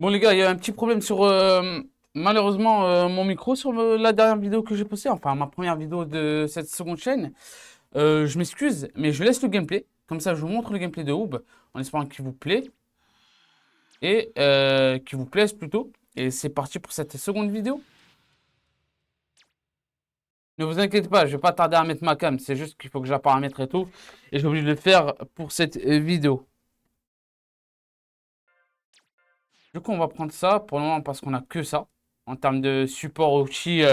Bon les gars, il y a un petit problème sur malheureusement mon micro sur la dernière vidéo que j'ai postée, enfin ma première vidéo de cette seconde chaîne. Je m'excuse, mais je laisse le gameplay. Comme ça, je vous montre le gameplay de Oob en espérant qu'il vous plaît et qu'il vous plaise plutôt. Et c'est parti pour cette seconde vidéo. Ne vous inquiétez pas, je vais pas tarder à mettre ma cam, c'est juste qu'il faut que je la paramètre et tout. Et j'ai oublié de le faire pour cette vidéo. Du coup, on va prendre ça pour le moment parce qu'on a que ça en termes de support outil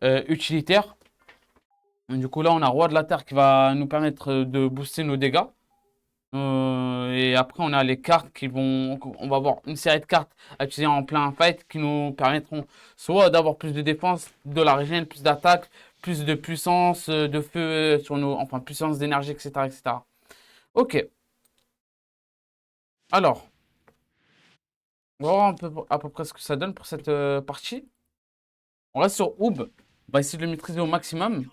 utilitaire. Du coup, là, on a Roi de la Terre qui va nous permettre de booster nos dégâts. Et après, on a les cartes qui vont. On va avoir une série de cartes à utiliser en plein fight qui nous permettront soit d'avoir plus de défense, de la régène, plus d'attaque, plus de puissance, de feu sur nos. Enfin, puissance d'énergie, etc., etc. Ok. Alors, on va voir un peu, à peu près ce que ça donne pour cette partie. On reste sur Oob. On va essayer de le maîtriser au maximum.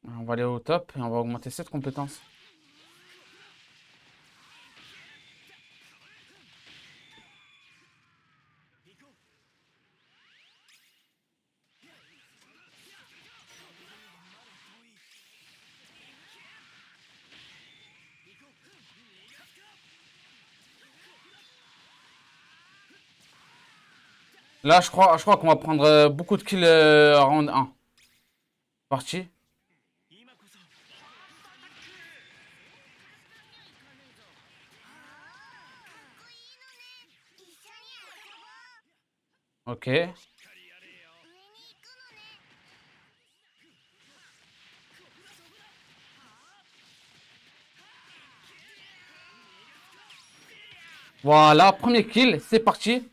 On va aller au top et on va augmenter cette compétence. Là, je crois qu'on va prendre beaucoup de kills round 1. Parti. Ok. Voilà, premier kill, c'est parti.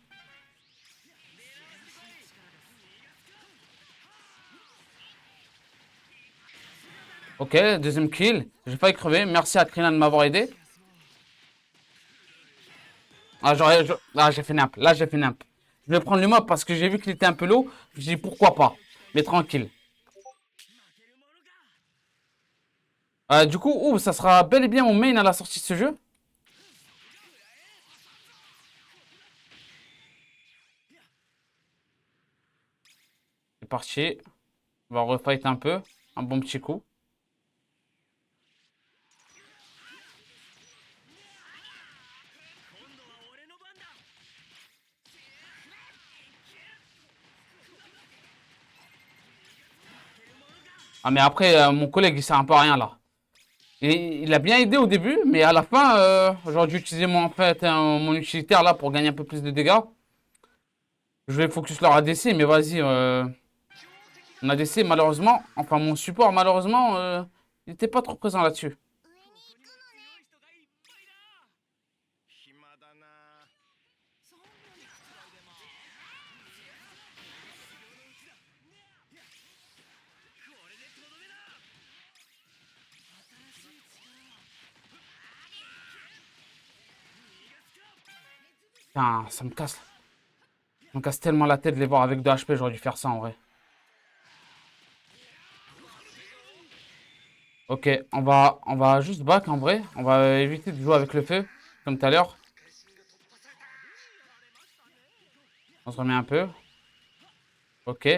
Ok, deuxième kill. J'ai failli crever. Merci à Krillin de m'avoir aidé. Ah, j'ai fait nimp. Là, j'ai fait nimp. Je vais prendre le mob parce que j'ai vu qu'il était un peu low. Je me dis pourquoi pas. Mais tranquille. Du coup, ça sera bel et bien mon main à la sortie de ce jeu. C'est parti. On va refight un peu. Un bon petit coup. Ah, mais après, mon collègue, il sert un peu à rien là. Et il a bien aidé au début, mais à la fin, j'aurais dû utiliser mon, en fait, mon utilitaire là pour gagner un peu plus de dégâts. Je vais focus leur ADC, mais vas-y. Mon ADC, malheureusement, enfin mon support, malheureusement, il n'était pas trop présent là-dessus. Putain, ça me casse. Ça me casse tellement la tête de les voir avec 2 HP, j'aurais dû faire ça en vrai. Ok, on va juste back en vrai. On va éviter de jouer avec le feu, comme tout à l'heure. On se remet un peu. Ok.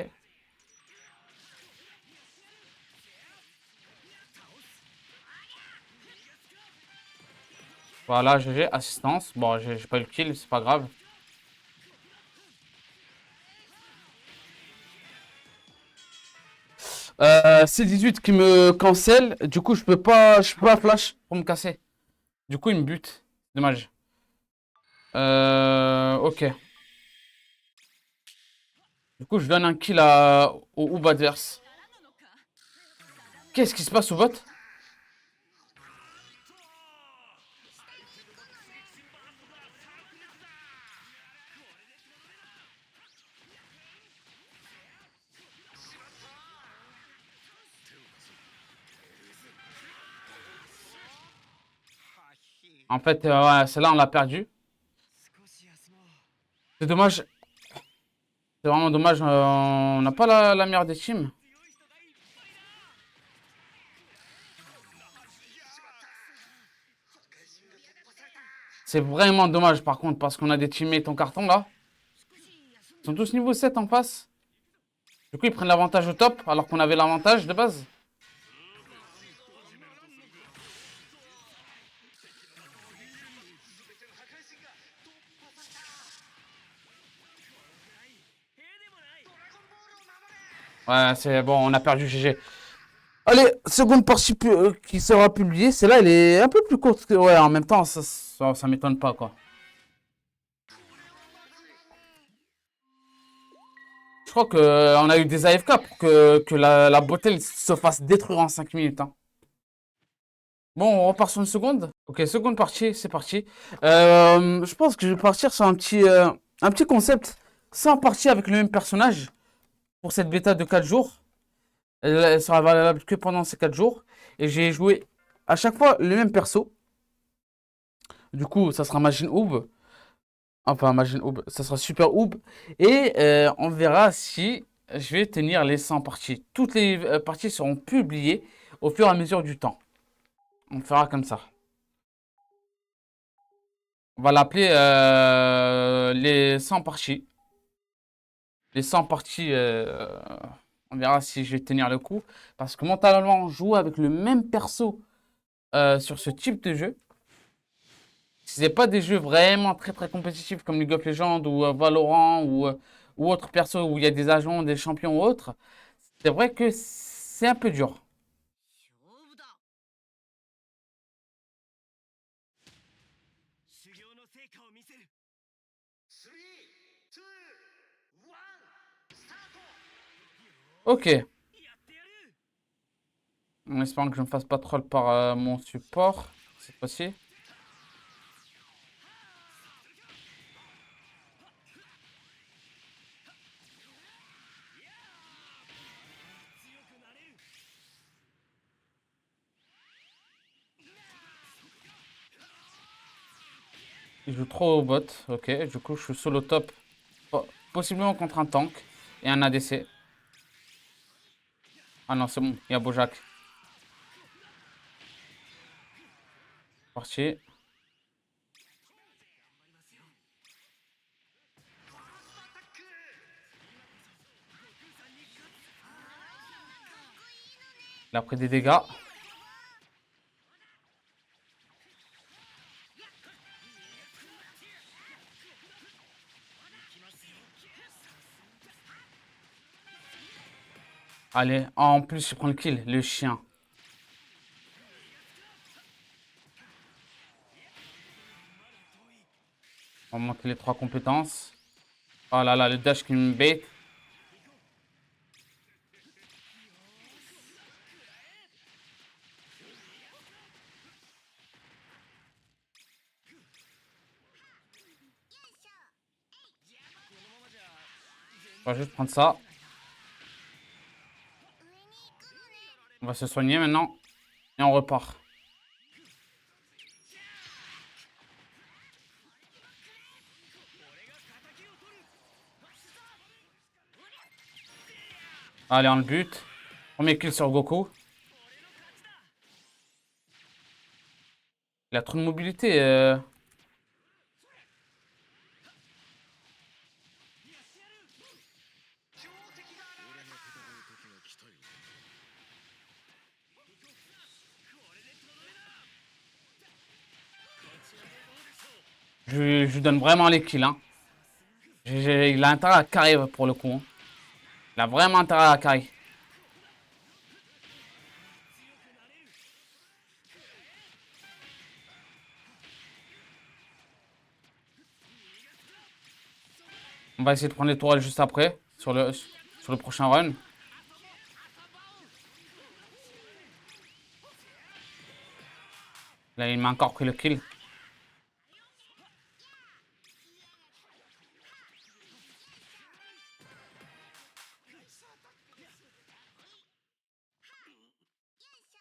Voilà, GG, assistance. Bon, j'ai pas eu le kill, c'est pas grave. C18 qui me cancel. Du coup, je peux pas flash pour me casser. Du coup, il me bute. Dommage. Ok. Du coup, je donne un kill au Oob adverse. Qu'est-ce qui se passe au bot? En fait, ouais, celle-là, on l'a perdu. C'est dommage. C'est vraiment dommage. On n'a pas la meilleure des teams. C'est vraiment dommage par contre parce qu'on a des teammates en carton là. Ils sont tous niveau 7 en face. Du coup, ils prennent l'avantage au top alors qu'on avait l'avantage de base. Ouais, c'est bon, on a perdu GG. Allez, seconde partie qui sera publiée. Celle-là, elle est un peu plus courte que. Ouais, en même temps, ça m'étonne pas quoi. Je crois que on a eu des AFK pour que la bottle se fasse détruire en 5 minutes, hein. Bon, on repart sur une seconde. Ok, seconde partie, c'est parti. Je pense que je vais partir sur un petit concept. 100 parties avec le même personnage pour cette bêta de 4 jours. Elle sera valable que pendant ces 4 jours. Et j'ai joué à chaque fois le même perso. Du coup, ça sera Majin Oob. Enfin, Majin Oob, ça sera Super Oob. Et on verra si je vais tenir les 100 parties. Toutes les parties seront publiées au fur et à mesure du temps. On fera comme ça. On va l'appeler les 100 parties. Les 100 parties, on verra si je vais tenir le coup. Parce que mentalement, jouer avec le même perso sur ce type de jeu, si c'est pas des jeux vraiment très très compétitifs comme League of Legends ou Valorant ou autres persos où il y a des agents, des champions ou autres, c'est vrai que c'est un peu dur. Ok, en espérant que je ne me fasse pas troll par mon support cette fois-ci. Il joue trop au bot, ok, du coup je suis solo top, possiblement contre un tank et un ADC. Ah non, c'est bon, il y a Bojack. Parti. Il a pris des dégâts. Allez, en plus il prend le kill, le chien. On va monter les 3 compétences. Oh là là, le dash qui me bait. On va juste prendre ça. On va se soigner maintenant. Et on repart. Allez, on le bute. Premier kill sur Goku. Il a trop de mobilité. Je lui donne vraiment les kills, hein. Il a intérêt à carry pour le coup, hein. Il a vraiment intérêt à carry. On va essayer de prendre les tourelles juste après, sur le prochain run. Là, il m'a encore pris le kill.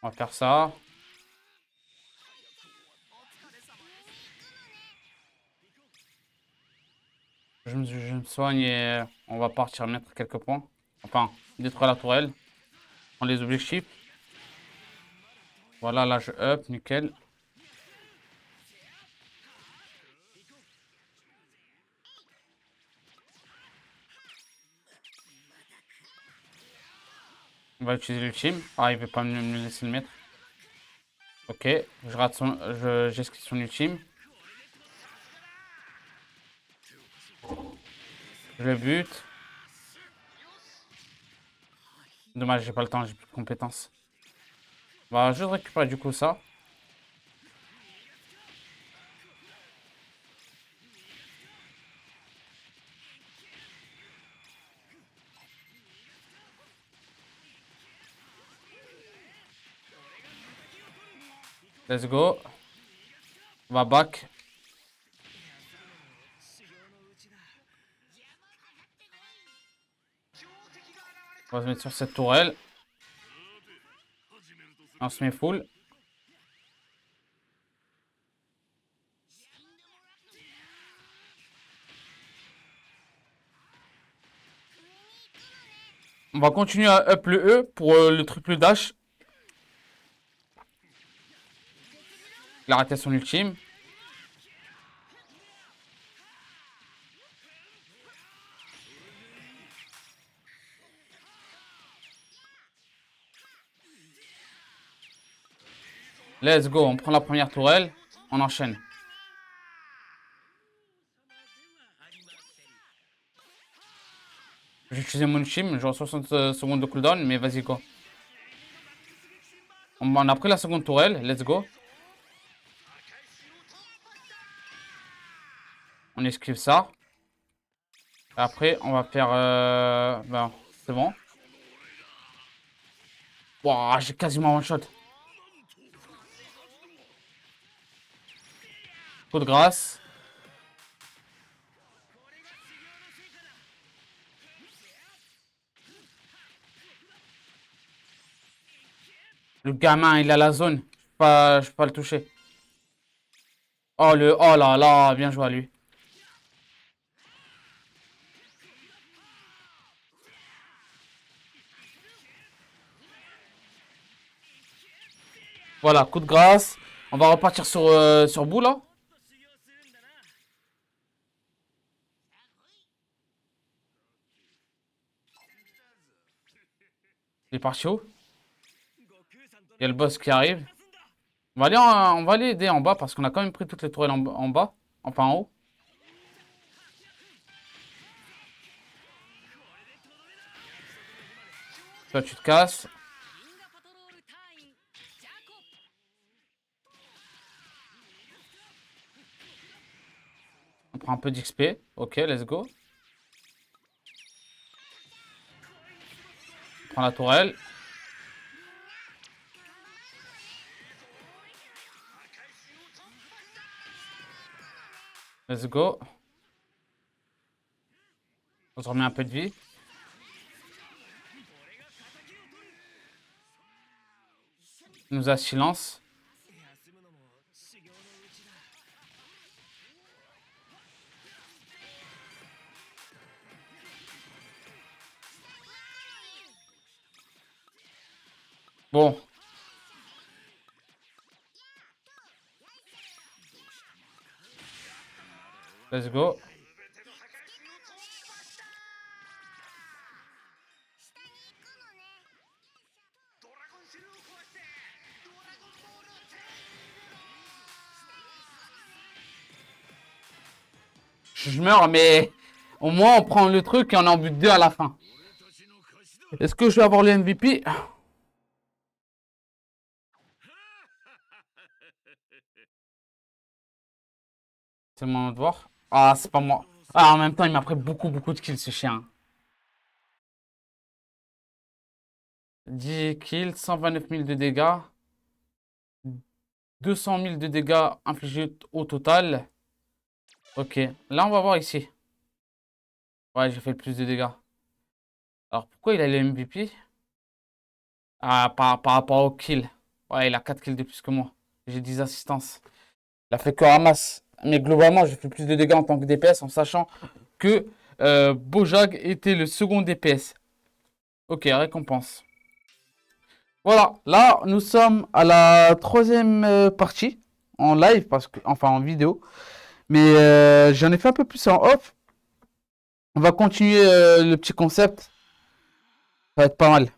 On va faire ça. Je me soigne et on va partir mettre quelques points. Enfin, détruire la tourelle. Prendre les objectifs. Voilà, là je up, nickel. On va utiliser l'ultime. Ah, il veut pas me laisser le mettre. Ok, je rate son, j'esquive son ultime. Je le bute. Dommage, j'ai pas le temps, j'ai plus de compétences. On va juste récupérer du coup ça. Let's go. On va back. On va se mettre sur cette tourelle. On se met full. On va continuer à up le E pour le triple dash. Il a raté son ultime. Let's go, on prend la première tourelle. On enchaîne. J'ai utilisé mon ultime, j'aurai 60 secondes de cooldown, mais vas-y go. On a pris la seconde tourelle, let's go. On esquive ça. Après, on va faire... ben, c'est bon. Wouah, j'ai quasiment one shot. Coup de grâce. Le gamin, il a la zone. Je peux pas le toucher. Oh, oh là là, bien joué à lui. Voilà, coup de grâce. On va repartir sur bout là. Il est parti où? Il y a le boss qui arrive. On va aller aider en bas parce qu'on a quand même pris toutes les tourelles en bas. Enfin en haut. Toi, tu te casses. On prend un peu d'XP. Ok, let's go. On prend la tourelle. Let's go. On se remet un peu de vie. Il nous a silence. Bon. Let's go. Je meurs, mais au moins on prend le truc et on en bute 2 à la fin. Est-ce que je vais avoir le MVP? C'est mon devoir. Ah, c'est pas moi. Ah, en même temps, il m'a pris beaucoup de kills, ce chien. 10 kills, 129 000 de dégâts. 200 000 de dégâts infligés au total. Ok, là, on va voir ici. Ouais, j'ai fait le plus de dégâts. Alors, pourquoi il a le MVP? Ah, par rapport au kill. Ouais, il a 4 kills de plus que moi. J'ai 10 assistances. Il a fait que ramasse. Mais globalement, j'ai fait plus de dégâts en tant que DPS en sachant que Bojang était le second DPS. Ok, récompense. Voilà, là, nous sommes à la troisième partie en live, enfin en vidéo. Mais j'en ai fait un peu plus en off. On va continuer le petit concept. Ça va être pas mal.